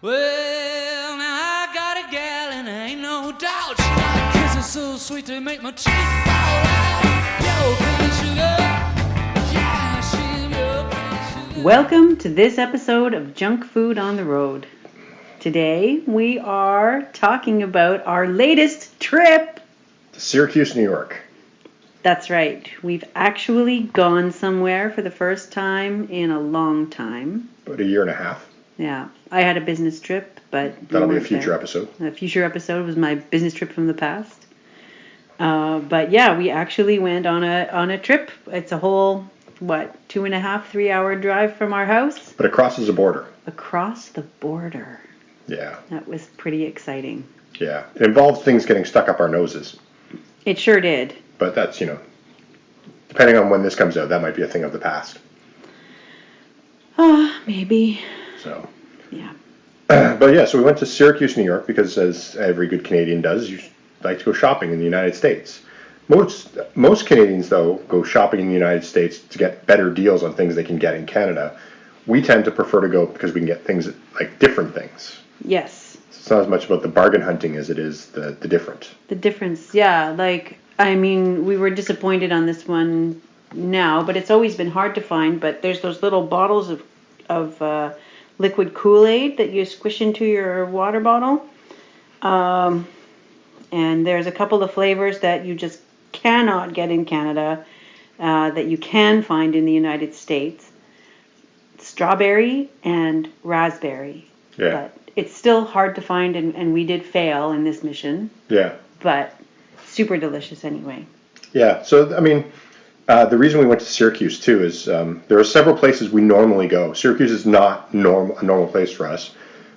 Well, now I got a gal and there ain't no doubt. She got kisses so sweet they make my teeth fall out. Yo, pretty sugar. Yeah, she's your pretty sugar. Welcome to this episode of Junk Food on the Road. Today we are talking about our latest trip. To Syracuse, New York. That's right. We've actually gone somewhere for the first time in a long time. About a year and a half. Yeah. I had a business trip, but... That'll be a future episode. A future episode was my business trip from the past. But yeah, we actually went on a trip. It's a whole, 2.5, 3 hour drive from our house? But it crosses a border. Across the border. Yeah. That was pretty exciting. Yeah. It involved things getting stuck up our noses. It sure did. But that's, depending on when this comes out, that might be a thing of the past. Maybe. So. Yeah. But yeah, so we went to Syracuse, New York, because as every good Canadian does, you like to go shopping in the United States. Most Canadians, though, go shopping in the United States to get better deals on things they can get in Canada. We tend to prefer to go because we can get things like different things. Yes. It's not as much about the bargain hunting as it is the different. The difference, yeah. We were disappointed on this one now, but it's always been hard to find. But there's those little bottles of liquid Kool-Aid that you squish into your water bottle. And there's a couple of flavors that you just cannot get in Canada that you can find in the United States. Strawberry and raspberry. Yeah. But it's still hard to find, and we did fail in this mission. Yeah. But super delicious anyway. Yeah. So, the reason we went to Syracuse, too, is there are several places we normally go. Syracuse is not a normal place for us.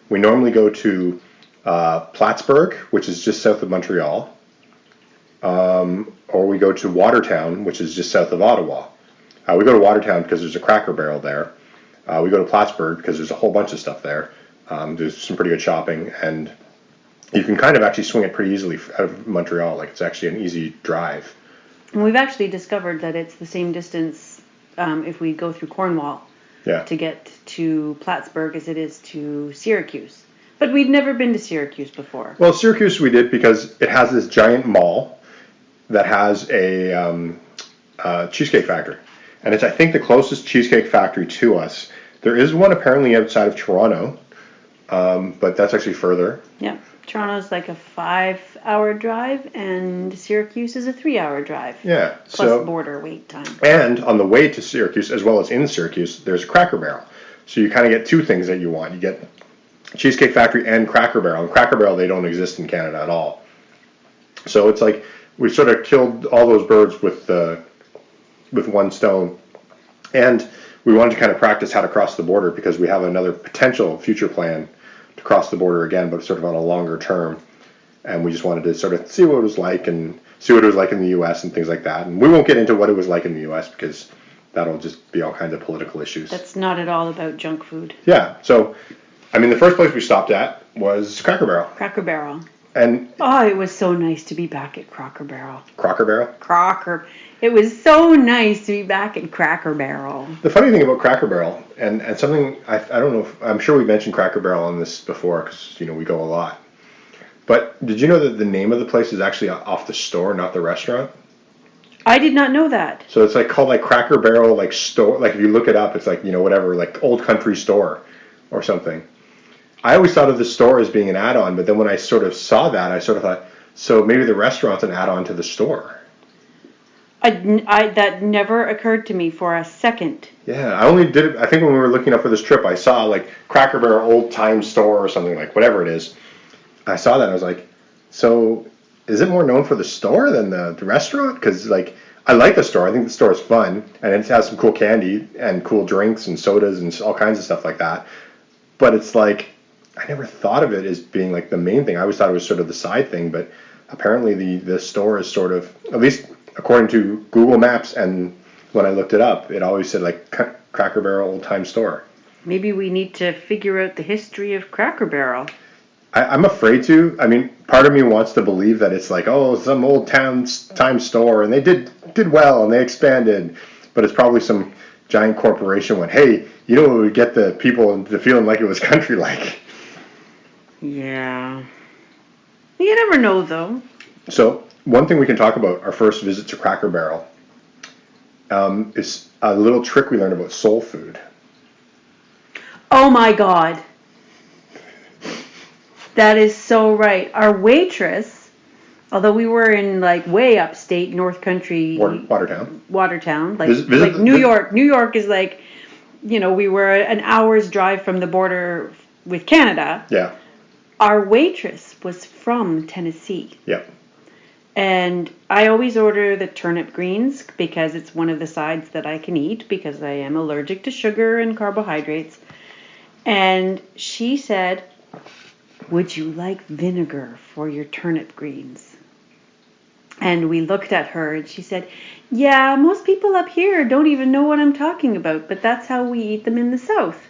We normally go to Plattsburgh, which is just south of Montreal, or we go to Watertown, which is just south of Ottawa. We go to Watertown because there's a Cracker Barrel there. We go to Plattsburgh because there's a whole bunch of stuff there. There's some pretty good shopping, and you can kind of actually swing it pretty easily out of Montreal. Like, it's actually an easy drive. And we've actually discovered that it's the same distance if we go through Cornwall to get to Plattsburgh as it is to Syracuse. But we'd never been to Syracuse before. Well, Syracuse we did because it has this giant mall that has a Cheesecake Factory. And it's, I think, the closest Cheesecake Factory to us. There is one apparently outside of Toronto, but that's actually further. Yeah. Toronto's like a 5 hour drive, and Syracuse is a 3 hour drive. Yeah. Plus border wait time. And on the way to Syracuse, as well as in Syracuse, there's a Cracker Barrel. So you kind of get two things that you want. You get Cheesecake Factory and Cracker Barrel. And Cracker Barrel, they don't exist in Canada at all. So it's like we sort of killed all those birds with one stone. And we wanted to kind of practice how to cross the border because we have another potential future plan to cross the border again, but sort of on a longer term. And we just wanted to sort of see what it was like and see what it was like in the U.S. and things like that. And we won't get into what it was like in the U.S. because that'll just be all kinds of political issues. That's not at all about junk food. Yeah. So, the first place we stopped at was Cracker Barrel. Cracker Barrel. And it was so nice to be back at Cracker Barrel. Cracker Barrel? It was so nice to be back at Cracker Barrel. The funny thing about Cracker Barrel, and something, I don't know, I'm sure we mentioned Cracker Barrel on this before because, we go a lot. But did you know that the name of the place is actually off the store, not the restaurant? I did not know that. So it's called Cracker Barrel store, if you look it up, it's whatever, Old Country Store or something. I always thought of the store as being an add-on, but then when I sort of saw that, I sort of thought, so maybe the restaurant's an add-on to the store. That never occurred to me for a second. Yeah, I only did it, I think when we were looking up for this trip, I saw Cracker Barrel Old Time Store or something, whatever it is. I saw that and I was like, so is it more known for the store than the restaurant? Because I like the store. I think the store is fun and it has some cool candy and cool drinks and sodas and all kinds of stuff like that. But it's I never thought of it as being the main thing. I always thought it was sort of the side thing, but apparently the store is sort of, at least according to Google Maps and when I looked it up, it always said Cracker Barrel Old Time Store. Maybe we need to figure out the history of Cracker Barrel. I'm afraid to. Part of me wants to believe that it's some old time store and they did well and they expanded, but it's probably some giant corporation went, hey, what would get the people into feeling like it was country like? Yeah. You never know, though. So one thing we can talk about our first visit to Cracker Barrel is a little trick we learned about soul food. Oh my God. That is so right. Our waitress, although we were in like way upstate North Country, Watertown, like New York. New York is like, we were an hour's drive from the border with Canada. Yeah. Our waitress was from Tennessee. Yeah. And I always order the turnip greens because it's one of the sides that I can eat because I am allergic to sugar and carbohydrates. And she said, "Would you like vinegar for your turnip greens?" And we looked at her and she said, "Yeah, most people up here don't even know what I'm talking about, but that's how we eat them in the South."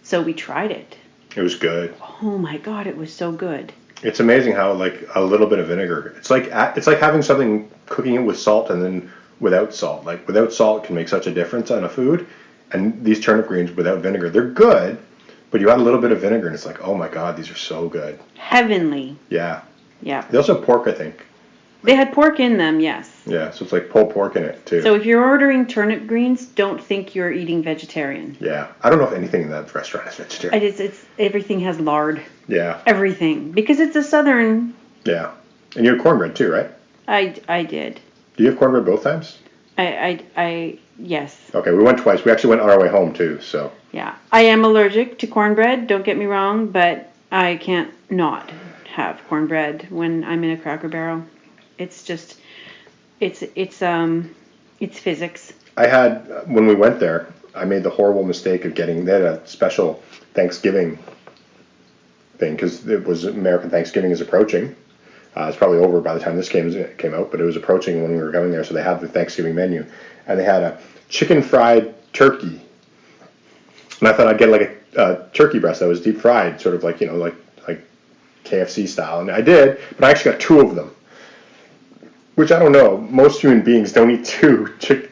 So we tried it. It was good. Oh my God, it was so good. It's amazing how like a little bit of vinegar. It's like having something, cooking it with salt and then without salt. Like without salt can make such a difference on a food. And these turnip greens without vinegar, they're good, but you add a little bit of vinegar and it's like, oh my God, these are so good. Heavenly. Yeah. Yeah. They also have pork, I think. They had pork in them, yes. Yeah, so it's like pulled pork in it too. So if you're ordering turnip greens, don't think you're eating vegetarian. Yeah, I don't know if anything in that restaurant is vegetarian. It's everything has lard. Yeah. Everything, because it's a southern. Yeah, and you have cornbread too, right? I did. Do you have cornbread both times? I yes. Okay, we went twice. We actually went on our way home too, so. Yeah, I am allergic to cornbread. Don't get me wrong, but I can't not have cornbread when I'm in a Cracker Barrel. It's just, it's physics. I had, when we went there, I made the horrible mistake of they had a special Thanksgiving thing, because it was American Thanksgiving is approaching. It's probably over by the time this came out, but it was approaching when we were going there, so they have the Thanksgiving menu. And they had a chicken fried turkey. And I thought I'd get like a turkey breast that was deep fried, sort of like, like KFC style. And I did, but I actually got two of them. Which I don't know. Most human beings don't eat two chicken.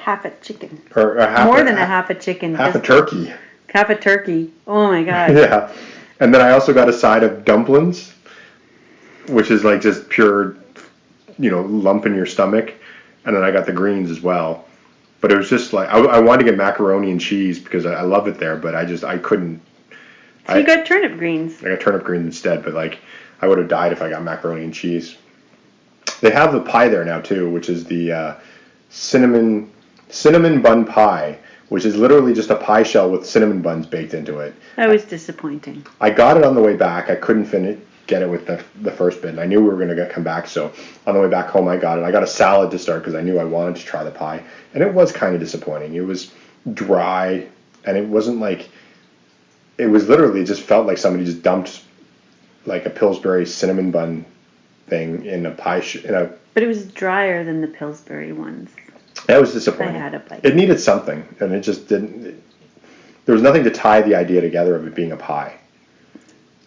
Half a chicken. Or more than a half a chicken. Half a turkey. Half a turkey. Oh my God. Yeah. And then I also got a side of dumplings, which is like just pure, lump in your stomach. And then I got the greens as well. But it was just like, I wanted to get macaroni and cheese because I love it there, but I couldn't. So you got turnip greens. I got turnip greens instead, but like, I would have died if I got macaroni and cheese. They have the pie there now too, which is the cinnamon bun pie, which is literally just a pie shell with cinnamon buns baked into it. That was disappointing. I got it on the way back. I couldn't get it with the first bit, and I knew we were going to come back, so on the way back home I got it. I got a salad to start because I knew I wanted to try the pie, and it was kind of disappointing. It was dry, and it wasn't like, it was literally, it just felt like somebody just dumped like a Pillsbury cinnamon bun thing in a pie But it was drier than the Pillsbury ones. That was disappointing. I had a bite. It needed something, and it just didn't. There was nothing to tie the idea together of it being a pie.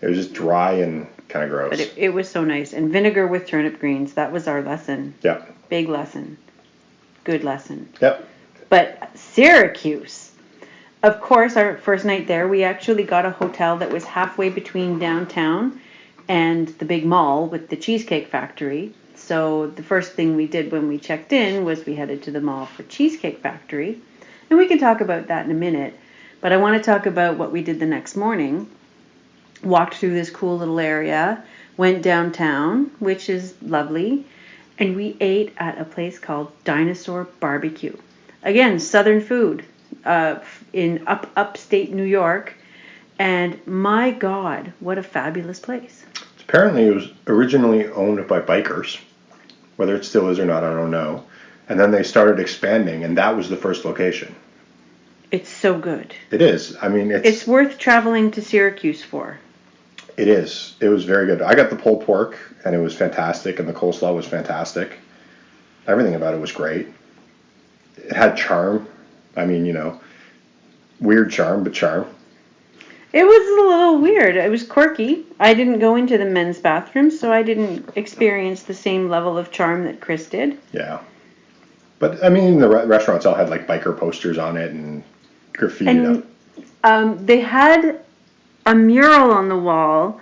It was just dry and kind of gross. But it was so nice. And vinegar with turnip greens, that was our lesson. Yeah. Big lesson. Good lesson. Yep. But Syracuse, of course, our first night there, we actually got a hotel that was halfway between downtown and the big mall with the Cheesecake Factory. So the first thing we did when we checked in was we headed to the mall for Cheesecake Factory. And we can talk about that in a minute. But I want to talk about what we did the next morning. Walked through this cool little area, went downtown, which is lovely, and we ate at a place called Dinosaur Barbecue. Again, southern food in upstate New York. And my God, what a fabulous place. Apparently it was originally owned by bikers. Whether it still is or not, I don't know. And then they started expanding, and that was the first location. It's so good. It is. I mean, it's worth traveling to Syracuse for. It is. It was very good. I got the pulled pork, and it was fantastic, and the coleslaw was fantastic. Everything about it was great. It had charm. I mean, weird charm, but charm. It was a little weird. It was quirky. I didn't go into the men's bathroom, so I didn't experience the same level of charm that Chris did. Yeah. But, I mean, the restaurants all had, like, biker posters on it and graffiti up. They had a mural on the wall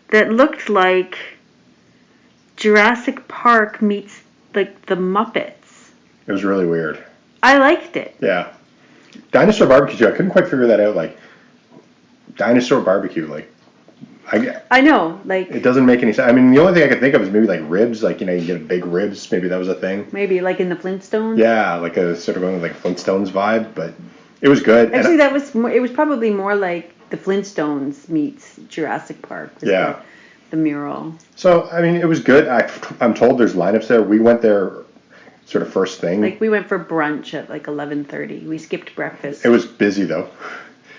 that looked like Jurassic Park meets like the Muppets. It was really weird. I liked it. Yeah. Dinosaur Barbecue, too. I couldn't quite figure that out. Like, Dinosaur Barbecue, like, I know, like, it doesn't make any sense. I mean, the only thing I could think of is maybe like ribs, like, you know, you get big ribs. Maybe that was a thing. maybe like in the Flintstones. Yeah, like a sort of going with like Flintstones vibe, but it was good. Actually, it was probably more like the Flintstones meets Jurassic Park. Was Yeah. The mural. So, I mean, it was good. I'm told there's lineups there. We went there sort of first thing. Like we went for brunch at like 11:30. We skipped breakfast. It was busy though.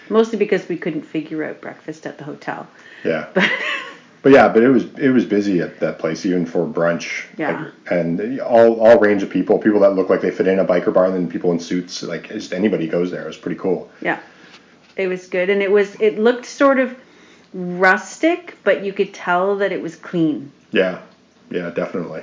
Mostly because we couldn't figure out breakfast at the hotel. Yeah. But But it was busy at that place even for brunch. Yeah. And all range of people that look like they fit in a biker bar, and then people in suits, like just anybody goes there. It was pretty cool. yeah, it was good, and it looked sort of rustic, but you could tell that it was clean. Yeah. Yeah, definitely.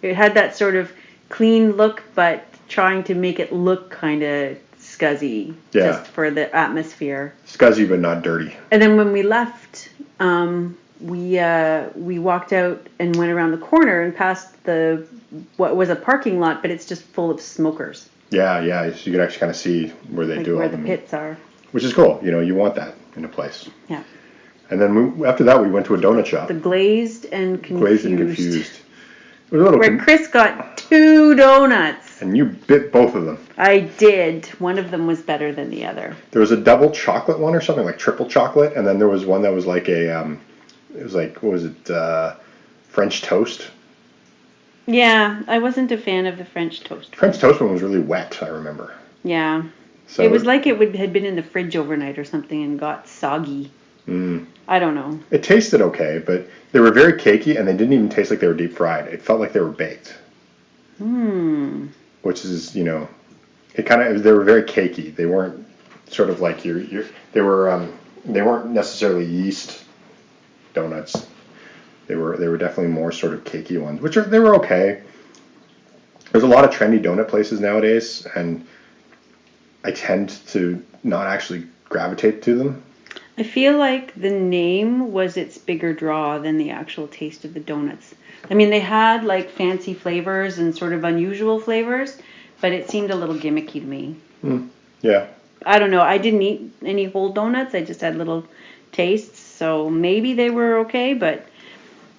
It had that sort of clean look, but trying to make it look kind of scuzzy, Yeah. just for the atmosphere. Scuzzy but not dirty. And then when we left, we walked out and went around the corner and past what was a parking lot, but it's just full of smokers. Yeah, yeah. So you could actually kind of see where they Like do where all the them, pits are. which is cool. You know, you want that in a place. Yeah. And then after that, we went to a donut shop. The glazed and confused. Glazed and confused. It was a little. Where Chris got 2 donuts. And you bit both of them. I did. One of them was better than the other. There was a double chocolate one or something, like triple chocolate, and then there was one that was like it was like, what was it, French toast? Yeah, I wasn't a fan of the French toast. French toast one was really wet, I remember. Yeah. So It was like it had been in the fridge overnight or something and got soggy. I don't know. It tasted okay, but they were very cakey, and they didn't even taste like they were deep fried. It felt like they were baked. Which is, you know, they were very cakey. They weren't sort of like they weren't necessarily yeast donuts. They were definitely more sort of cakey ones, they were okay. There's a lot of trendy donut places nowadays, and I tend to not actually gravitate to them. I feel like the name was its bigger draw than the actual taste of the donuts. I mean, they had like fancy flavors and sort of unusual flavors, but it seemed a little gimmicky to me. Yeah. I don't know. I didn't eat any whole donuts. I just had little tastes, so maybe they were okay, but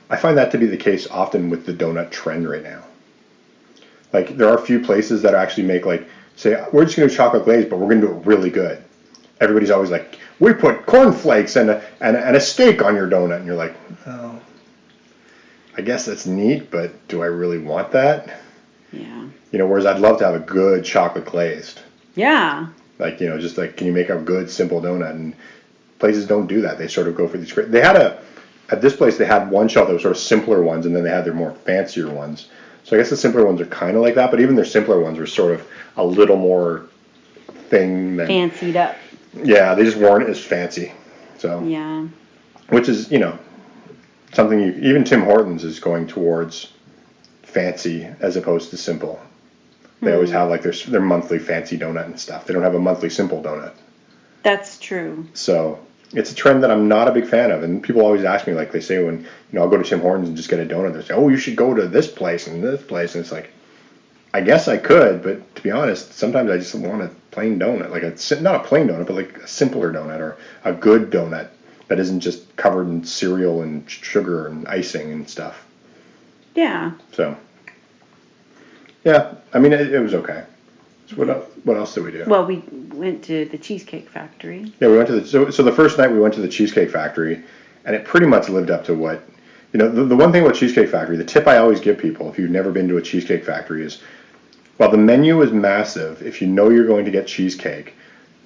I find that to be the case often with the donut trend right now. Like, there are a few places that actually make, like, say, we're just going to do chocolate glaze, but we're going to do it really good. Everybody's always like, we put cornflakes and a steak on your donut. And you're like, oh, I guess that's neat, but do I really want that? yeah. You know, whereas I'd love to have a good chocolate glazed. Yeah. Like, you know, just like, can you make a good, simple donut? And places don't do that. They sort of go for these great... At this place, they had one shelf that was sort of simpler ones, and then they had their more fancier ones. So I guess the simpler ones are kind of like that, but even their simpler ones were sort of a little more thing than... Fancied up. Yeah, they just weren't as fancy. So... Yeah. Which is, you know, something even Tim Hortons is going towards fancy as opposed to simple. They always have like their monthly fancy donut and stuff. They don't have a monthly simple donut. That's true. So it's a trend that I'm not a big fan of. And people always ask me, like they say when, you know, I'll go to Tim Hortons and just get a donut. They say, oh, you should go to this place and this place. And it's like, I guess I could, but to be honest, sometimes I just want a plain donut. Like not a plain donut, but like a simpler donut or a good donut that isn't just covered in cereal and sugar and icing and stuff. Yeah. So, yeah, I mean, it was okay. So what else did we do? Well, we went to the Cheesecake Factory. Yeah, we went to so the first night we went to the Cheesecake Factory, and it pretty much lived up to what, you know, the one thing about Cheesecake Factory, the tip I always give people if you've never been to a Cheesecake Factory is, while the menu is massive, if you know you're going to get cheesecake,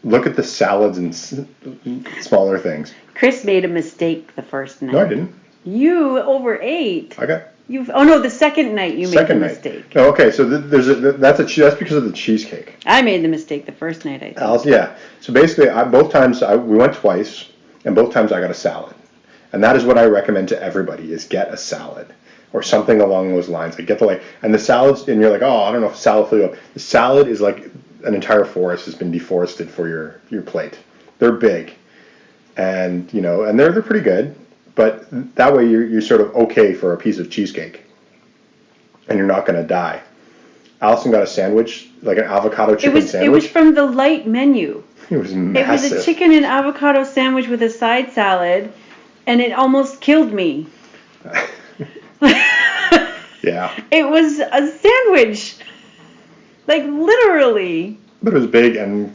look at the salads and smaller things. Chris made a mistake the first night. No, I didn't. You overate. I got... Oh no, the second night you made the mistake. Oh, okay, so that's because of the cheesecake. I made the mistake the first night. I think. Yeah. So basically, both times we went twice, and both times I got a salad, and that is what I recommend to everybody: is get a salad or something along those lines. Like and the salads, and you're like, oh, I don't know if salad flew up. The salad is like an entire forest has been deforested for your plate. They're big, and you know, and they're pretty good. But that way you're sort of okay for a piece of cheesecake, and you're not going to die. Allison got a sandwich, like an avocado chicken sandwich. It was from the light menu. It was massive. It was a chicken and avocado sandwich with a side salad, and it almost killed me. Yeah. It was a sandwich. Like, literally. But it was big and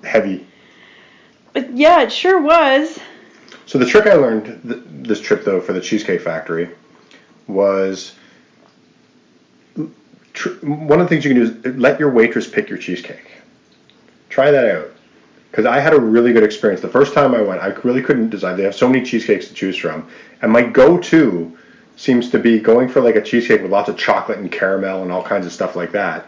heavy. But yeah, it sure was. So the trick I learned this trip, though, for the Cheesecake Factory was one of the things you can do is let your waitress pick your cheesecake. Try that out. Because I had a really good experience. The first time I went, I really couldn't decide. They have so many cheesecakes to choose from. And my go-to seems to be going for like a cheesecake with lots of chocolate and caramel and all kinds of stuff like that.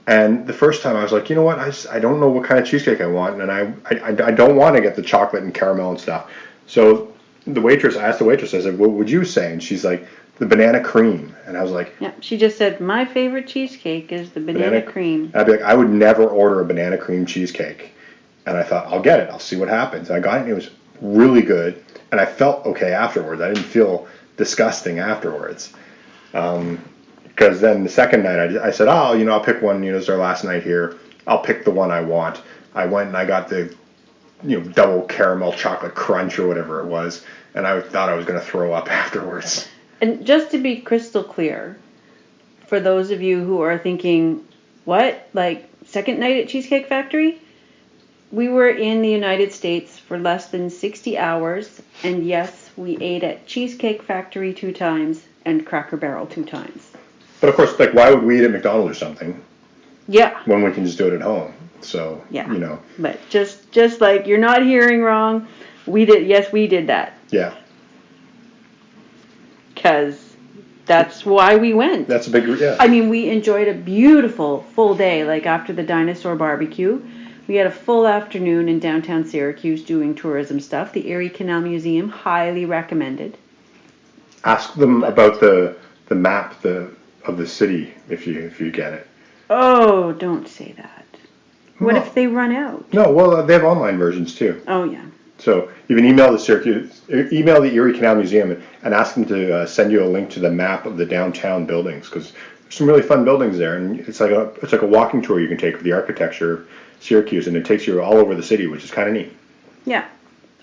And the first time I was like, you know what, I don't know what kind of cheesecake I want, and I don't want to get the chocolate and caramel and stuff. So I asked the waitress, I said, what would you say? And she's like, the banana cream. And I was like... Yeah, she just said, my favorite cheesecake is the banana cream. I'd be like, I would never order a banana cream cheesecake. And I thought, I'll get it, I'll see what happens. And I got it, and it was really good, and I felt okay afterwards. I didn't feel disgusting afterwards. Because then the second night I said, I'll pick one, it's our last night here. I'll pick the one I want. I went and I got the, double caramel chocolate crunch or whatever it was. And I thought I was going to throw up afterwards. And just to be crystal clear, for those of you who are thinking, what? Like, second night at Cheesecake Factory? We were in the United States for less than 60 hours. And yes, we ate at Cheesecake Factory 2 times and Cracker Barrel 2 times. But of course, like, why would we eat at McDonald's or something? Yeah. When we can just do it at home. So, yeah. But just like, you're not hearing wrong. We did that. Yeah. Because that's why we went. That's a big, yeah. I mean, we enjoyed a beautiful full day. Like, after the Dinosaur Barbecue, we had a full afternoon in downtown Syracuse doing tourism stuff. The Erie Canal Museum, highly recommended. Ask them about the map of the city if you get it. Oh, don't say that. What if they run out? No, well, they have online versions too. Oh, yeah. So you can email the Erie Canal Museum and ask them to send you a link to the map of the downtown buildings, because there's some really fun buildings there, and it's like a walking tour you can take of the architecture of Syracuse, and it takes you all over the city, which is kind of neat. Yeah,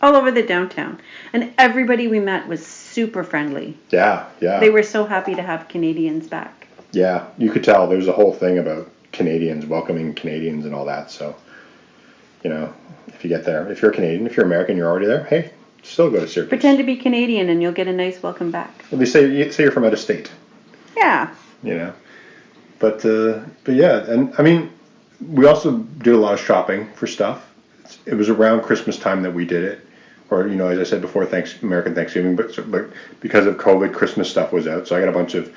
all over the downtown, and everybody we met was super friendly. Yeah. They were so happy to have Canadians back. Yeah, you could tell there's a whole thing about Canadians, welcoming Canadians and all that. So, if you get there, if you're Canadian, if you're American, you're already there, hey, still go to Syracuse. Pretend to be Canadian and you'll get a nice welcome back. Well, they say you're from out of state. Yeah. But yeah, and I mean, we also did a lot of shopping for stuff. It was around Christmas time that we did it. Or, as I said before, American Thanksgiving, but because of COVID, Christmas stuff was out. So I got a bunch of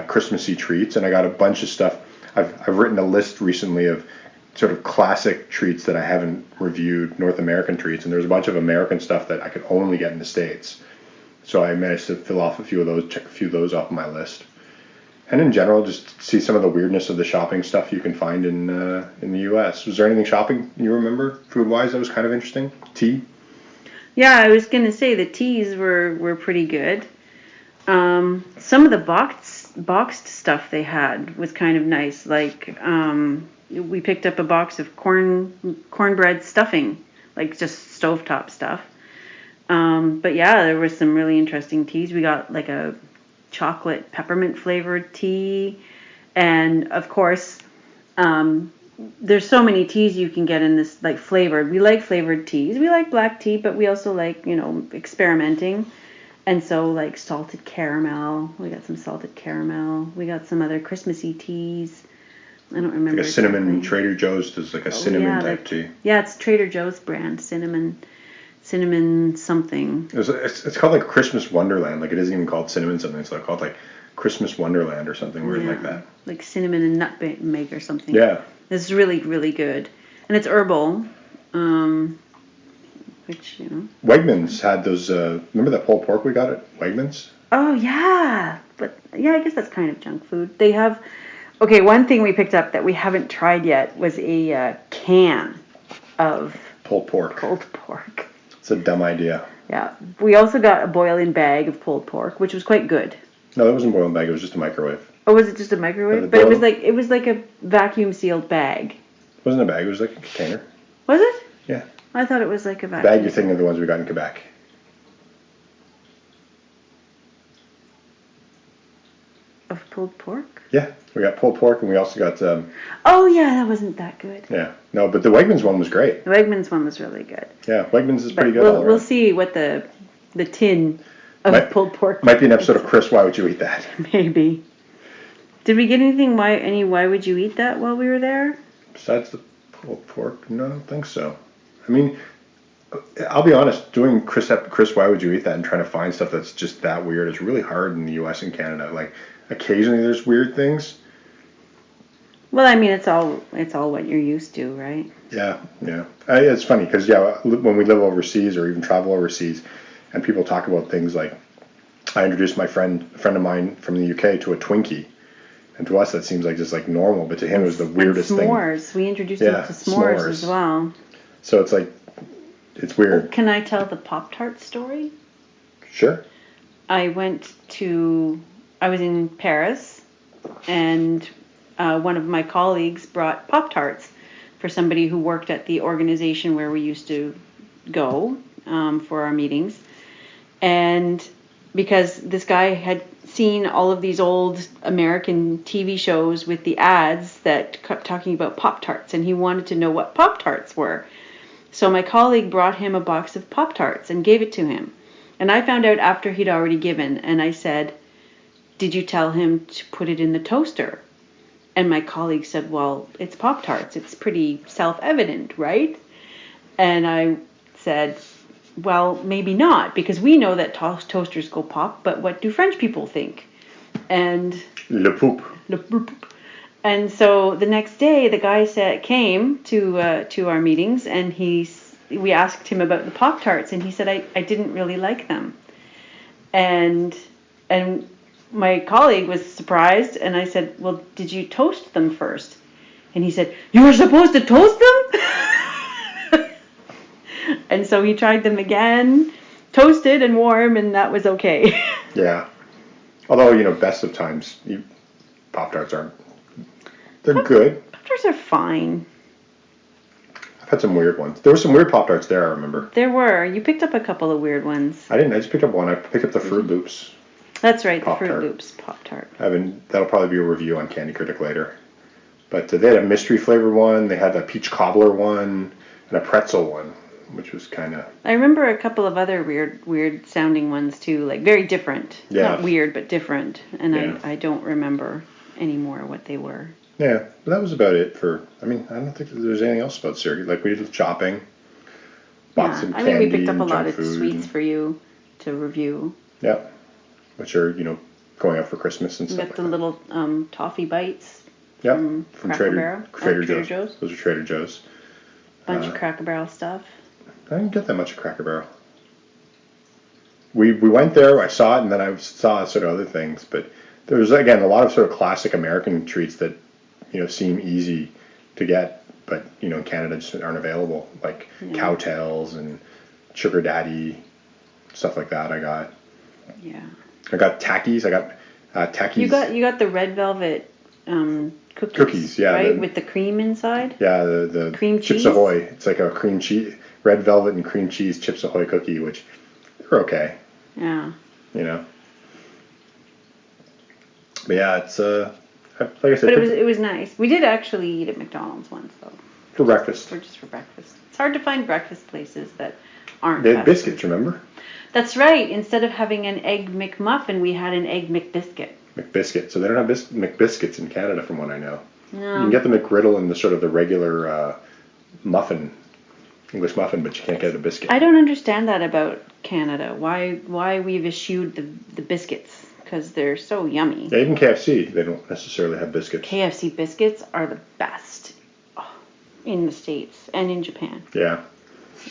Christmassy treats, and I got a bunch of stuff. I've written a list recently of sort of classic treats that I haven't reviewed, North American treats, and there's a bunch of American stuff that I could only get in the States. So I managed to fill off a few of those, check a few of those off my list. And in general, just see some of the weirdness of the shopping stuff you can find in the U.S. Was there anything shopping you remember, food-wise, that was kind of interesting? Tea? Yeah, I was going to say the teas were pretty good. Some of the boxed stuff they had was kind of nice. Like, we picked up a box of cornbread stuffing, like just stovetop stuff. But yeah, there was some really interesting teas. We got like a chocolate peppermint flavored tea, and of course, there's so many teas you can get in this, like, flavored. We like flavored teas. We like black tea, but we also like, experimenting. And so, like, salted caramel. We got some salted caramel. We got some other Christmassy teas. I don't remember. Like a cinnamon, Trader Joe's does like a cinnamon type tea. Yeah, it's Trader Joe's brand, cinnamon something. It's called like Christmas Wonderland. Like, it isn't even called cinnamon something. It's like called like Christmas Wonderland or something weird like that. Like cinnamon and nutmeg or something. Yeah. It's really, really good. And it's herbal. Which, Wegmans had those, remember that pulled pork we got at Wegmans? Oh, yeah. But, yeah, I guess that's kind of junk food. They have, one thing we picked up that we haven't tried yet was a can of pulled pork. Pulled pork. It's a dumb idea. Yeah. We also got a boiling bag of pulled pork, which was quite good. No, that wasn't a boiling bag. It was just a microwave. Or was it just a microwave? the But boil- it was like a vacuum sealed bag. It wasn't a bag. It was like a container. Was it? Yeah. I thought it was like a The vacuum. bag you're thinking of the ones we got in Quebec. Of pulled pork? Yeah, we got pulled pork, and we also got Oh yeah, that wasn't that good. yeah. No, but the Wegmans one was great. The Wegmans one was really good. Yeah, Wegmans is pretty But good. all we'll around. see what the tin of Might- pulled pork Might be an episode of Chris. Why would you eat that? maybe. Did we get anything? Why would you eat that while we were there? Besides the pulled pork, no, I don't think so. I mean, I'll be honest. Doing Chris, why would you eat that? And trying to find stuff that's just that weird is really hard in the U.S. and Canada. Like occasionally there's weird things. Well, I mean, it's all what you're used to, right? Yeah, yeah. It's funny because when we live overseas or even travel overseas, and people talk about things like, I introduced a friend of mine from the UK to a Twinkie, and to us that seems like just like normal, but to him it was the weirdest and thing. s'mores. We introduced him to s'mores as well. So it's like, it's weird. Can I tell the Pop-Tart story? Sure. I was in Paris, and one of my colleagues brought Pop-Tarts for somebody who worked at the organization where we used to go for our meetings. And because this guy had seen all of these old American TV shows with the ads that kept talking about Pop-Tarts, and he wanted to know what Pop-Tarts were. So my colleague brought him a box of Pop-Tarts and gave it to him. And I found out after he'd already given, and I said, "Did you tell him to put it in the toaster?" And my colleague said, "Well, it's Pop-Tarts. It's pretty self-evident, right?" And I said, "Well, maybe not, because we know that toasters go pop, but what do French people think?" And Le poop. and so the next day, the guy came to our meetings, and we asked him about the Pop-Tarts, and he said, I didn't really like them. And my colleague was surprised, and I said, "Well, did you toast them first?" And he said, "You were supposed to toast them?" And so he tried them again, toasted and warm, and that was okay. Yeah. Although, best of times, Pop-Tarts aren't. They're good. Pop-Tarts are fine. I've had some weird ones. There were some weird Pop-Tarts there, I remember. There were. You picked up a couple of weird ones. I didn't. I just picked up one. I picked up the Fruit Loops. That's right, the Pop-Tart. Fruit Loops Pop-Tart. That'll probably be a review on Candy Critic later. But they had a mystery flavored one. They had a peach cobbler one and a pretzel one, which was kind of. I remember a couple of other weird sounding ones too, like very different. Yeah. Not weird, but different. And Yeah. I don't remember anymore what they were. Yeah, but that was about it for. I don't think there's anything else about Syracuse. Like we did shopping, bought some I candy. mean, we picked up a and lot junk of food sweets and- for you to review. Yeah, which are going out for Christmas and We stuff. got the like that. little toffee bites. Yeah, from from Cracker Barrel. Trader Trader Joe's. Joe's. Those are Trader Joe's. Bunch of Cracker Barrel stuff. I didn't get that much of Cracker Barrel. We went there, I saw it, and then I saw sort of other things. But there was, again, a lot of sort of classic American treats that, seem easy to get, but, in Canada just aren't available. Like cowtails and sugar daddy, stuff like that I got. Yeah. I got Takis. I got Takis. You got the red velvet cookies. Cookies, yeah, Right? the- With the cream inside. Yeah, the Cream Chips cheese? Ahoy. It's like a cream cheese, red velvet and cream cheese Chips Ahoy cookie, which they're okay, Yeah. But yeah, it's like I said, But it was nice. We did actually eat at McDonald's once though. for breakfast. Just for breakfast. It's hard to find breakfast places that aren't. They had fast biscuits, food. remember? That's right. Instead of having an egg McMuffin, we had an egg McBiscuit. McBiscuit. So they don't have McBiscuits in Canada, from what I know. No. You can get the McGriddle and the sort of the regular muffin, English muffin, but you can't get a biscuit. I don't understand that about Canada. Why we've eschewed the biscuits? Because they're so yummy. Yeah, even KFC, they don't necessarily have biscuits. KFC biscuits are the best in the States and in Japan. Yeah.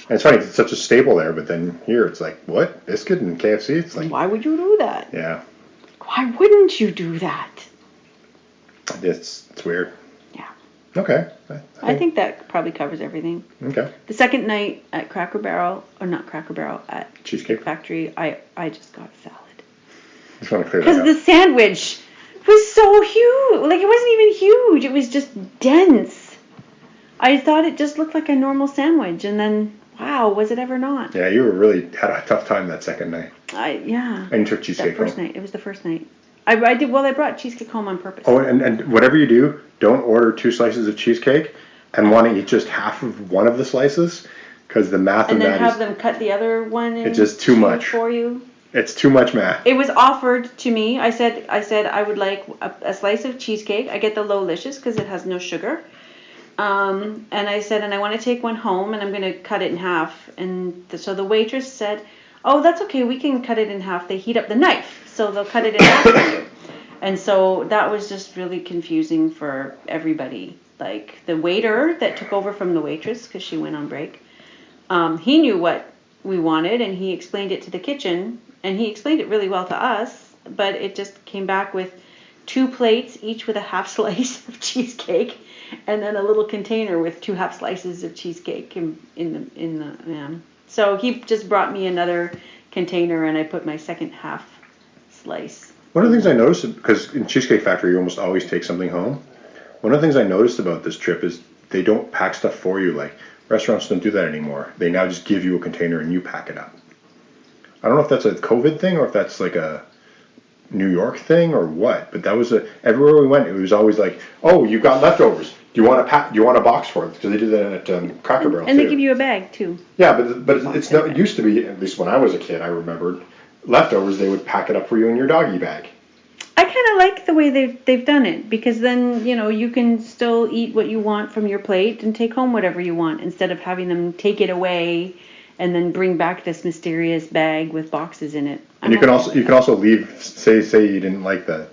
And it's funny, it's such a staple there, but then here it's like, what? Biscuit and KFC? It's like, Why would you do that? yeah, Why wouldn't you do that? it's weird. Yeah. Okay. I think that probably covers everything. Okay. The second night at Cracker Barrel, or not Cracker Barrel, at Cheesecake Factory, I just got a salad. Just want to clear that Because up. the sandwich was so huge. Like, it wasn't even huge. It was just dense. I thought it just looked like a normal sandwich. And then, wow, was it ever not? Yeah, you really had a tough time that second night. Yeah. And you took cheesecake That first home. night. It was the first night. I did. Well, I brought cheesecake home on purpose. Oh, and whatever you do, don't order 2 slices of cheesecake and want to eat just half of one of the slices, because the math and of then that have is them cut the other one in it's just too much for you. It's too much math. It was offered to me. I said I would like a slice of cheesecake. I get the Low-licious because it has no sugar. And I said, and I want to take one home, and I'm going to cut it in half. And so the waitress said, oh, that's okay. We can cut it in half. They heat up the knife, so they'll cut it in half for you. And so that was just really confusing for everybody. Like the waiter that took over from the waitress because she went on break, he knew what we wanted, and he explained it to the kitchen, and he explained it really well to us, but it just came back with 2 plates, each with a half slice of cheesecake, and then a little container with 2 half slices of cheesecake in the. So he just brought me another container, and I put my second half slice. One of the things I noticed, because in Cheesecake Factory you almost always take something home, one of the things I noticed about this trip is they don't pack stuff for you. Like, restaurants don't do that anymore. They now just give you a container and you pack it up. I don't know if that's a COVID thing or if that's like a New York thing or what, but that was everywhere we went, it was always like, oh, you've got leftovers. Do you want a box for it? Because they did that at Cracker Barrel And too. they give you a bag too. Yeah, but it's not. It used to be, at least when I was a kid, I remembered leftovers. They would pack it up for you in your doggy bag. I kind of like the way they've done it, because then, you can still eat what you want from your plate and take home whatever you want, instead of having them take it away and then bring back this mysterious bag with boxes in it. And you can also leave. Say you didn't like the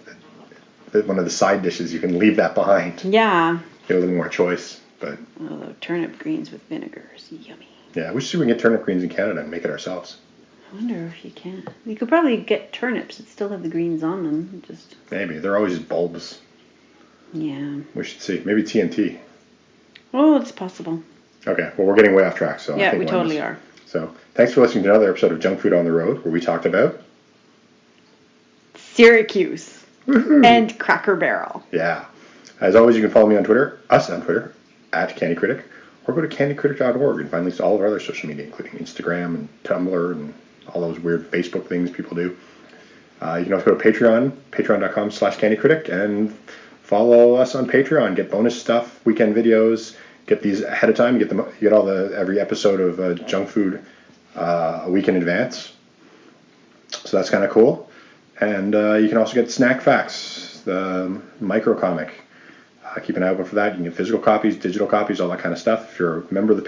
one of the side dishes. You can leave that behind. Yeah. Get a little more choice, but. Although turnip greens with vinegar is yummy. Yeah, we should see if we can get turnip greens in Canada and make it ourselves. I wonder if you can. You could probably get turnips that still have the greens on them. Maybe they're always just bulbs. Yeah. We should see. Maybe TNT. Oh, it's possible. Okay, well, we're getting way off track, so Yeah, I think we we'll totally end this. are. So, thanks for listening to another episode of Junk Food on the Road, where we talked about Syracuse. Woohoo! And Cracker Barrel. Yeah. As always, you can follow me on Twitter, us on Twitter, @CandyCritic, or go to candycritic.org and find links to all of our other social media, including Instagram and Tumblr and all those weird Facebook things people do. You can also go to Patreon, patreon.com/CandyCritic, and follow us on Patreon. Get bonus stuff, weekend videos. Get these ahead of time. You get every episode of Junk Food a week in advance. So that's kind of cool. And you can also get Snack Facts, the micro comic. Keep an eye open for that. You can get physical copies, digital copies, all that kind of stuff. If you're a member of the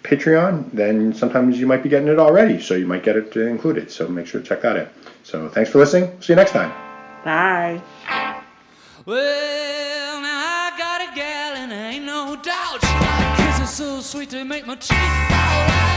Patreon, then sometimes you might be getting it already, so you might get it included. So make sure to check that out. So thanks for listening. See you next time. Bye. Well, now I got a gal and there ain't no doubt. She kisses so sweet to make my teeth fall out.